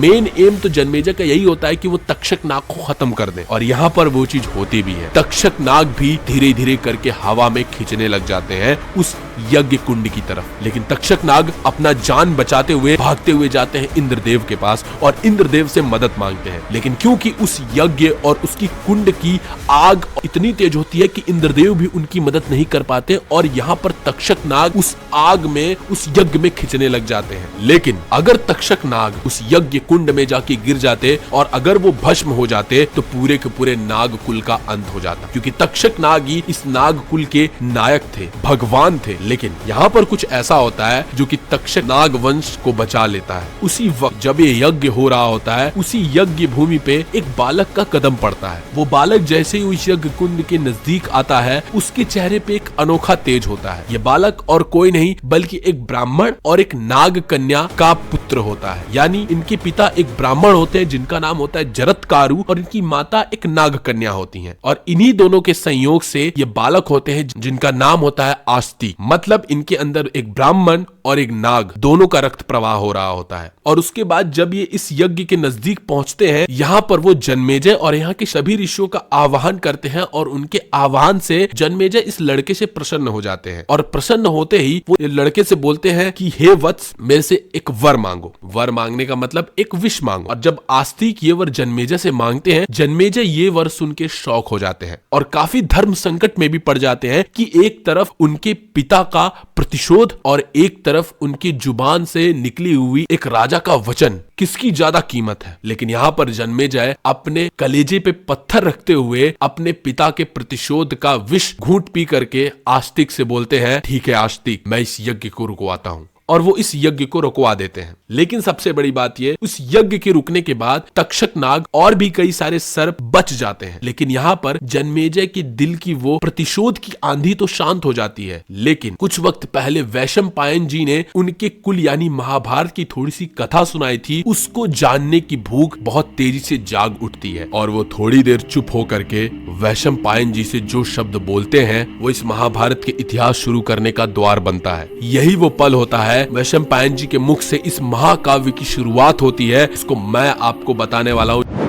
Main M तो जन्मेजय का यही होता है कि वो तक्षक नाग को खत्म कर दे, और यहाँ पर वो चीज होती भी है। तक्षक नाग भी धीरे धीरे करके हवा में खींचने लग जाते हैं उस यज्ञ कुंड की तरफ। लेकिन तक्षक नाग अपना जान बचाते हुए भागते हुए जाते हैं इंद्रदेव के पास और इंद्रदेव से मदद मांगते हैं। लेकिन क्योंकि उस यज्ञ और उसकी कुंड की आग इतनी तेज होती है कि इंद्रदेव भी उनकी मदद नहीं कर पाते, और यहाँ पर तक्षक नाग उस आग में, उस यज्ञ में खिंचने लग जाते हैं। लेकिन अगर तक्षक नाग उस यज्ञ कुंड में जाके गिर जाते और अगर वो भस्म हो जाते तो पूरे के पूरे नाग कुल का अंत हो जाता, क्योंकि तक्षक नाग ही इस नाग कुल के नायक थे, भगवान थे। लेकिन यहाँ पर कुछ ऐसा होता है जो कि तक्षक नाग वंश को बचा लेता है। उसी वक्त जब ये यज्ञ हो रहा होता है, उसी यज्ञ भूमि पे एक बालक का कदम पड़ता है। वो बालक जैसे ही उस यज्ञ कुंड के नजदीक आता है, उसके चेहरे पे एक अनोखा तेज होता है। ये बालक और कोई नहीं बल्कि एक ब्राह्मण और एक नाग कन्या का पुत्र होता है। यानी इनके पिता एक ब्राह्मण होते हैं जिनका नाम होता है जरत्कारु, और इनकी माता एक नाग कन्या होती है। और इन्हीं दोनों के संयोग से ये बालक होते हैं जिनका नाम होता है आस्तिक। मतलब इनके अंदर एक ब्राह्मण और एक नाग दोनों का रक्त प्रवाह हो रहा होता है। और उसके बाद जब ये इस यज्ञ के नजदीक पहुंचते हैं, यहाँ पर वो जन्मेजय और यहाँ के सभी ऋषियों का आवाहन करते हैं, और उनके आवाहन से जन्मेजय इस लड़के से प्रसन्न हो जाते हैं। और प्रसन्न होते ही वो लड़के से बोलते हैं कि हे वत्स, मेरे से एक वर मांगो। वर मांगने का मतलब एक विश मांगो। और जब आस्तिक ये वर जन्मेजय से मांगते हैं, जन्मेजय ये वर सुन के शौक हो जाते हैं और काफी धर्म संकट में भी पड़ जाते हैं कि एक तरफ उनके पिता का प्रतिशोध और एक तरफ उनकी जुबान से निकली हुई एक राजा का वचन, किसकी ज्यादा कीमत है। लेकिन यहाँ पर जन्मेजय अपने कलेजे पे पत्थर रखते हुए अपने पिता के प्रतिशोध का विष घूंट पी करके आस्तिक से बोलते हैं, ठीक है आस्तिक, मैं इस यज्ञ को रुकवाता हूँ। और वो इस यज्ञ को रुकवा देते हैं। लेकिन सबसे बड़ी बात ये, उस यज्ञ के रुकने के बाद तक्षक नाग और भी कई सारे सर्प बच जाते हैं। लेकिन यहाँ पर जन्मेजय के दिल की वो प्रतिशोध की आंधी तो शांत हो जाती है। लेकिन कुछ वक्त पहले वैशंपायन जी ने उनके कुल यानी महाभारत की थोड़ी सी कथा सुनाई थी, उसको जानने की भूख बहुत तेजी से जाग उठती है। और वो थोड़ी देर चुप होकर के वैशंपायन जी से जो शब्द बोलते हैं, वो इस महाभारत के इतिहास शुरू करने का द्वार बनता है। यही वो पल होता है, वैशंपायन जी के मुख से इस महाकाव्य की शुरुआत होती है। इसको मैं आपको बताने वाला हूँ।